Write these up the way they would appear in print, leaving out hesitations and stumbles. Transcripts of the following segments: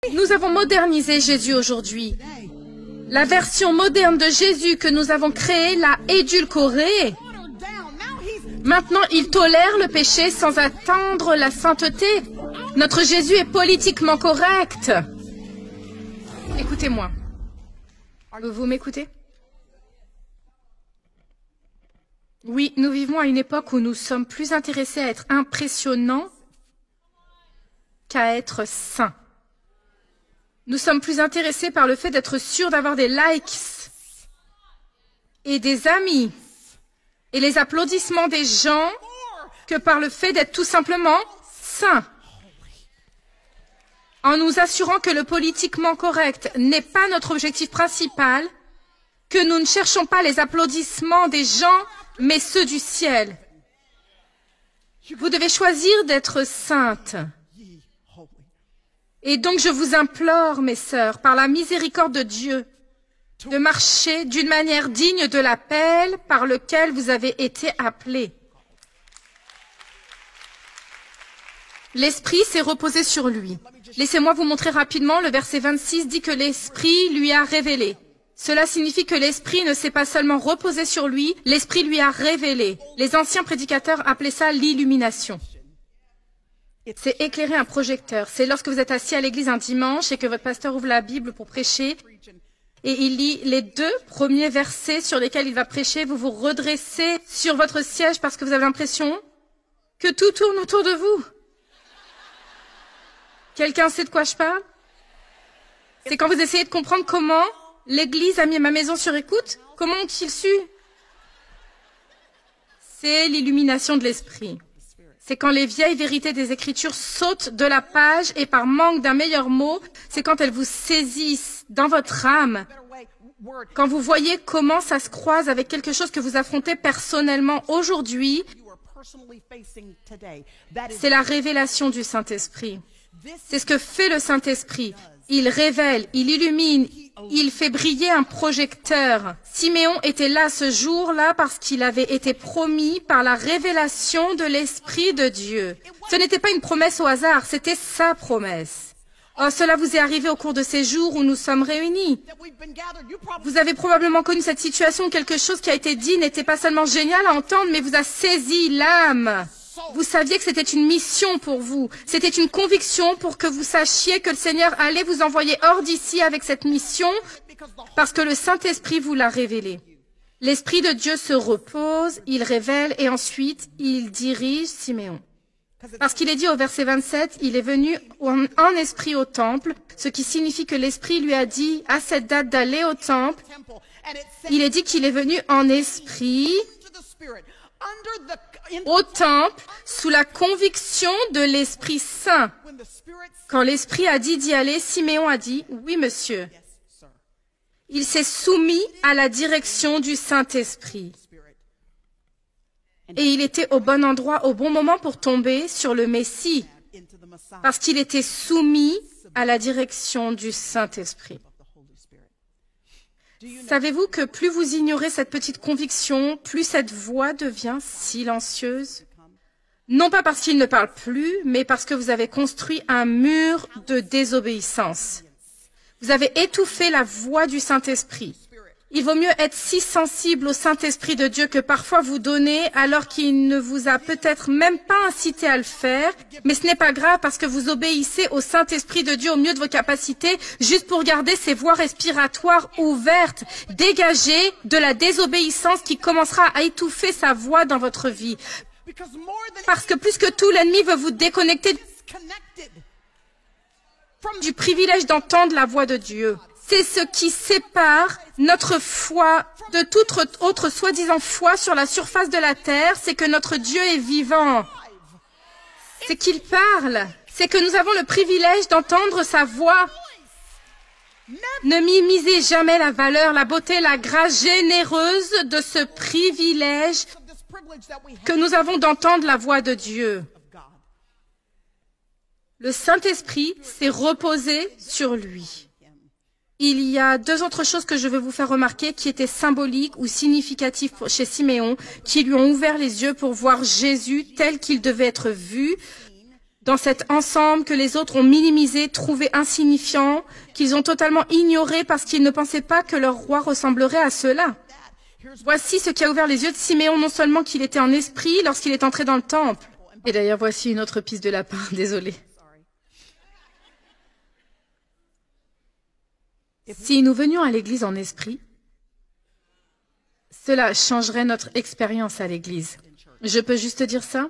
Nous avons modernisé Jésus aujourd'hui. La version moderne de Jésus que nous avons créée l'a édulcoré. Maintenant, il tolère le péché sans atteindre la sainteté. Notre Jésus est politiquement correct. Écoutez-moi. Vous m'écoutez? Oui, nous vivons à une époque où nous sommes plus intéressés à être impressionnants qu'à être saints. Nous sommes plus intéressés par le fait d'être sûrs d'avoir des likes et des amis et les applaudissements des gens que par le fait d'être tout simplement saints. En nous assurant que le politiquement correct n'est pas notre objectif principal, que nous ne cherchons pas les applaudissements des gens, mais ceux du ciel. Vous devez choisir d'être saintes. Et donc je vous implore, mes sœurs, par la miséricorde de Dieu, de marcher d'une manière digne de l'appel par lequel vous avez été appelés. L'Esprit s'est reposé sur lui. Laissez-moi vous montrer rapidement, le verset 26 dit que l'Esprit lui a révélé. Cela signifie que l'Esprit ne s'est pas seulement reposé sur lui, l'Esprit lui a révélé. Les anciens prédicateurs appelaient ça l'illumination. C'est éclairer un projecteur. C'est lorsque vous êtes assis à l'église un dimanche et que votre pasteur ouvre la Bible pour prêcher et il lit les 2 premiers versets sur lesquels il va prêcher. Vous vous redressez sur votre siège parce que vous avez l'impression que tout tourne autour de vous. Quelqu'un sait de quoi je parle? C'est quand vous essayez de comprendre comment l'église a mis ma maison sur écoute. Comment ont-ils su? C'est l'illumination de l'esprit. C'est quand les vieilles vérités des Écritures sautent de la page et par manque d'un meilleur mot, c'est quand elles vous saisissent dans votre âme. Quand vous voyez comment ça se croise avec quelque chose que vous affrontez personnellement aujourd'hui, c'est la révélation du Saint-Esprit. C'est ce que fait le Saint-Esprit. Il révèle, il illumine, il fait briller un projecteur. Siméon était là ce jour-là parce qu'il avait été promis par la révélation de l'Esprit de Dieu. Ce n'était pas une promesse au hasard, c'était sa promesse. Oh, cela vous est arrivé au cours de ces jours où nous sommes réunis. Vous avez probablement connu cette situation où quelque chose qui a été dit n'était pas seulement génial à entendre, mais vous a saisi l'âme. Vous saviez que c'était une mission pour vous. C'était une conviction pour que vous sachiez que le Seigneur allait vous envoyer hors d'ici avec cette mission parce que le Saint-Esprit vous l'a révélé. L'Esprit de Dieu se repose, il révèle et ensuite il dirige Siméon. Parce qu'il est dit au verset 27, il est venu en esprit au temple, ce qui signifie que l'Esprit lui a dit à cette date d'aller au temple. Il est dit qu'il est venu en esprit au temple sous la conviction de l'Esprit Saint. Quand l'Esprit a dit d'y aller, Siméon a dit « Oui, monsieur ». Il s'est soumis à la direction du Saint-Esprit. Et il était au bon endroit, au bon moment pour tomber sur le Messie, parce qu'il était soumis à la direction du Saint-Esprit. Savez-vous que plus vous ignorez cette petite conviction, plus cette voix devient silencieuse? Non pas parce qu'il ne parle plus, mais parce que vous avez construit un mur de désobéissance. Vous avez étouffé la voix du Saint-Esprit. Il vaut mieux être si sensible au Saint-Esprit de Dieu que parfois vous donnez alors qu'il ne vous a peut-être même pas incité à le faire, mais ce n'est pas grave parce que vous obéissez au Saint-Esprit de Dieu au mieux de vos capacités, juste pour garder ces voies respiratoires ouvertes, dégagées de la désobéissance qui commencera à étouffer sa voix dans votre vie. Parce que plus que tout, l'ennemi veut vous déconnecter du privilège d'entendre la voix de Dieu. C'est ce qui sépare notre foi de toute autre soi-disant foi sur la surface de la terre, c'est que notre Dieu est vivant. C'est qu'il parle. C'est que nous avons le privilège d'entendre sa voix. Ne minimisez jamais la valeur, la beauté, la grâce généreuse de ce privilège que nous avons d'entendre la voix de Dieu. Le Saint-Esprit s'est reposé sur lui. Il y a 2 autres choses que je veux vous faire remarquer qui étaient symboliques ou significatives chez Siméon, qui lui ont ouvert les yeux pour voir Jésus tel qu'il devait être vu. dans cet ensemble que les autres ont minimisé, trouvé insignifiant, qu'ils ont totalement ignoré parce qu'ils ne pensaient pas que leur roi ressemblerait à cela. Voici ce qui a ouvert les yeux de Siméon, non seulement qu'il était en esprit lorsqu'il est entré dans le temple. Et d'ailleurs, voici une autre piste de lapin, désolé. Si nous venions à l'église en esprit, cela changerait notre expérience à l'église. Je peux juste dire ça?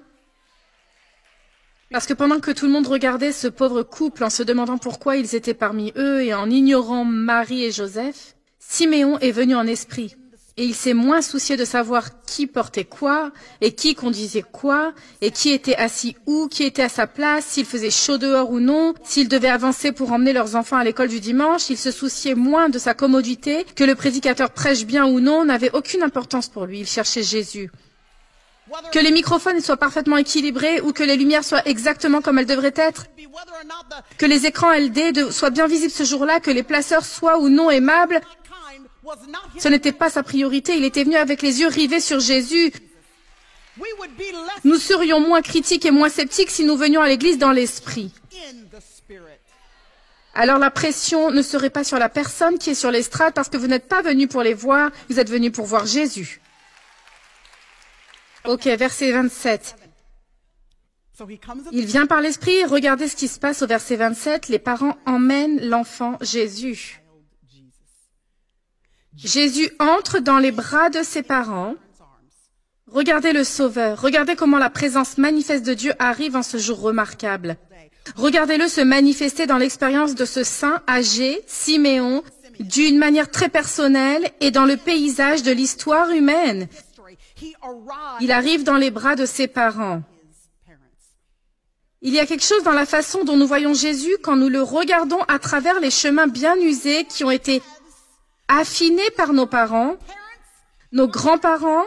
Parce que pendant que tout le monde regardait ce pauvre couple en se demandant pourquoi ils étaient parmi eux et en ignorant Marie et Joseph, Siméon est venu en esprit. Et il s'est moins soucié de savoir qui portait quoi, et qui conduisait quoi, et qui était assis où, qui était à sa place, s'il faisait chaud dehors ou non, s'ils devaient avancer pour emmener leurs enfants à l'école du dimanche. Il se souciait moins de sa commodité, que le prédicateur prêche bien ou non, n'avait aucune importance pour lui. Il cherchait Jésus. Que les microphones soient parfaitement équilibrés ou que les lumières soient exactement comme elles devraient être, que les écrans LD soient bien visibles ce jour-là, que les placeurs soient ou non aimables, ce n'était pas sa priorité. Il était venu avec les yeux rivés sur Jésus. Nous serions moins critiques et moins sceptiques si nous venions à l'église dans l'esprit. Alors la pression ne serait pas sur la personne qui est sur l'estrade parce que vous n'êtes pas venu pour les voir, vous êtes venu pour voir Jésus. Ok, verset 27. Il vient par l'esprit, regardez ce qui se passe au verset 27. Les parents emmènent l'enfant Jésus. Jésus entre dans les bras de ses parents. Regardez le Sauveur. Regardez comment la présence manifeste de Dieu arrive en ce jour remarquable. Regardez-le se manifester dans l'expérience de ce saint âgé, Siméon, d'une manière très personnelle et dans le paysage de l'histoire humaine. Il arrive dans les bras de ses parents. Il y a quelque chose dans la façon dont nous voyons Jésus quand nous le regardons à travers les chemins bien usés qui ont été affinés par nos parents, nos grands-parents,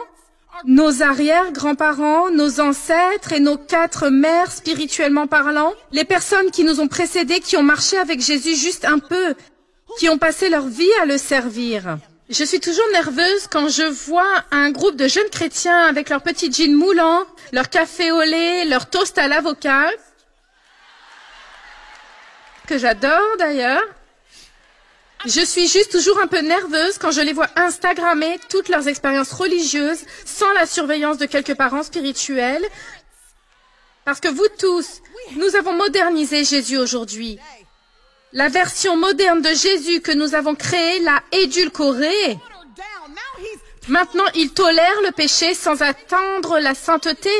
nos arrière-grands-parents, nos ancêtres et nos 4 mères spirituellement parlant, les personnes qui nous ont précédés, qui ont marché avec Jésus juste un peu, qui ont passé leur vie à le servir. Je suis toujours nerveuse quand je vois un groupe de jeunes chrétiens avec leur petit jean moulant, leur café au lait, leur toast à l'avocat, que j'adore d'ailleurs. Je suis juste toujours un peu nerveuse quand je les vois Instagrammer toutes leurs expériences religieuses sans la surveillance de quelques parents spirituels. Parce que vous tous, nous avons modernisé Jésus aujourd'hui. La version moderne de Jésus que nous avons créée l'a édulcoré. Maintenant, il tolère le péché sans atteindre la sainteté.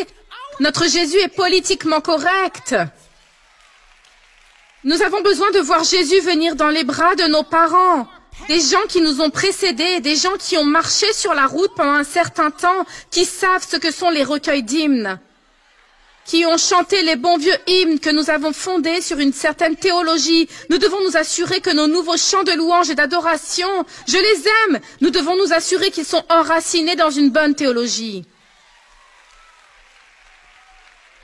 Notre Jésus est politiquement correct. Nous avons besoin de voir Jésus venir dans les bras de nos parents, des gens qui nous ont précédés, des gens qui ont marché sur la route pendant un certain temps, qui savent ce que sont les recueils d'hymnes, qui ont chanté les bons vieux hymnes que nous avons fondés sur une certaine théologie. Nous devons nous assurer que nos nouveaux chants de louange et d'adoration, je les aime. Nous devons nous assurer qu'ils sont enracinés dans une bonne théologie.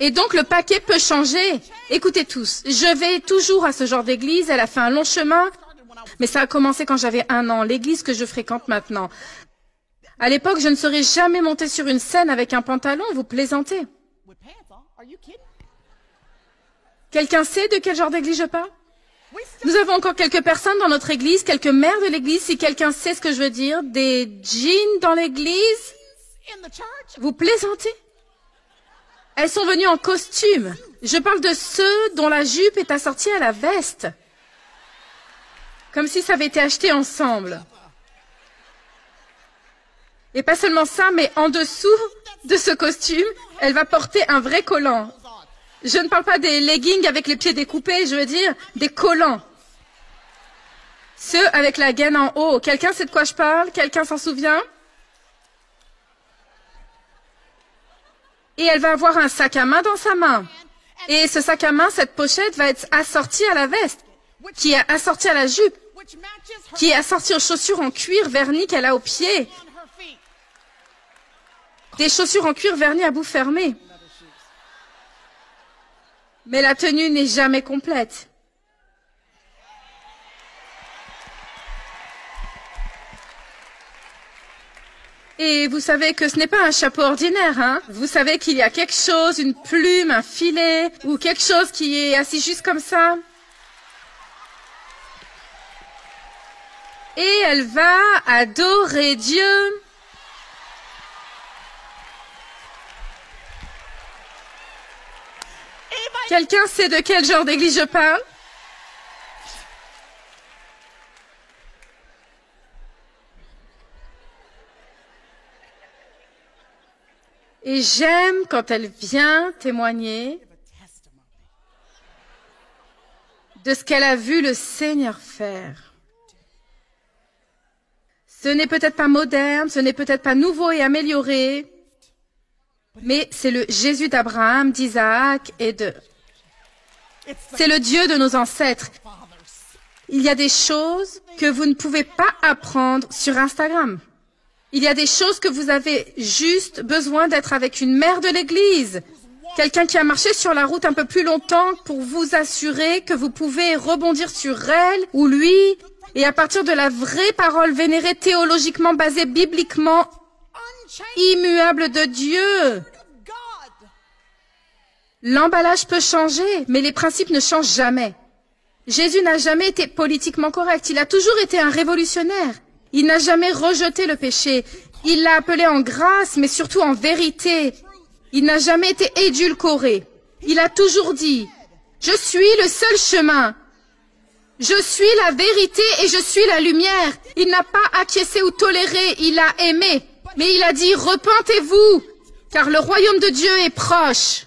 Et donc le paquet peut changer. Écoutez tous, je vais toujours à ce genre d'église, elle a fait un long chemin, mais ça a commencé quand j'avais 1 an, l'église que je fréquente maintenant. À l'époque, je ne serais jamais montée sur une scène avec un pantalon, vous plaisantez. Quelqu'un sait de quel genre d'église je parle? Nous avons encore quelques personnes dans notre église, quelques mères de l'église, si quelqu'un sait ce que je veux dire, des jeans dans l'église. Vous plaisantez? Elles sont venues en costume. Je parle de ceux dont la jupe est assortie à la veste. Comme si ça avait été acheté ensemble. Et pas seulement ça, mais en dessous de ce costume, elle va porter un vrai collant. Je ne parle pas des leggings avec les pieds découpés, je veux dire des collants. Ceux avec la gaine en haut. Quelqu'un sait de quoi je parle? Quelqu'un s'en souvient? Et elle va avoir un sac à main dans sa main. Et ce sac à main, cette pochette va être assortie à la veste, qui est assortie à la jupe, qui est assortie aux chaussures en cuir verni qu'elle a aux pieds. Des chaussures en cuir verni à bout fermé. Mais la tenue n'est jamais complète. Et vous savez que ce n'est pas un chapeau ordinaire, hein? Vous savez qu'il y a quelque chose, une plume, un filet, ou quelque chose qui est assis juste comme ça. Et elle va adorer Dieu. Quelqu'un sait de quel genre d'église je parle? Et j'aime quand elle vient témoigner de ce qu'elle a vu le Seigneur faire. Ce n'est peut-être pas moderne, ce n'est peut-être pas nouveau et amélioré, mais c'est le Jésus d'Abraham, d'Isaac et de... C'est le Dieu de nos ancêtres. Il y a des choses que vous ne pouvez pas apprendre sur Instagram. Il y a des choses que vous avez juste besoin d'être avec une mère de l'église. Quelqu'un qui a marché sur la route un peu plus longtemps pour vous assurer que vous pouvez rebondir sur elle ou lui et à partir de la vraie parole vénérée théologiquement basée bibliquement immuable de Dieu. L'emballage peut changer, mais les principes ne changent jamais. Jésus n'a jamais été politiquement correct. Il a toujours été un révolutionnaire. Il n'a jamais rejeté le péché. Il l'a appelé en grâce, mais surtout en vérité. Il n'a jamais été édulcoré. Il a toujours dit, « Je suis le seul chemin. Je suis la vérité et je suis la lumière. » Il n'a pas acquiescé ou toléré, il a aimé. Mais il a dit, « Repentez-vous, car le royaume de Dieu est proche. »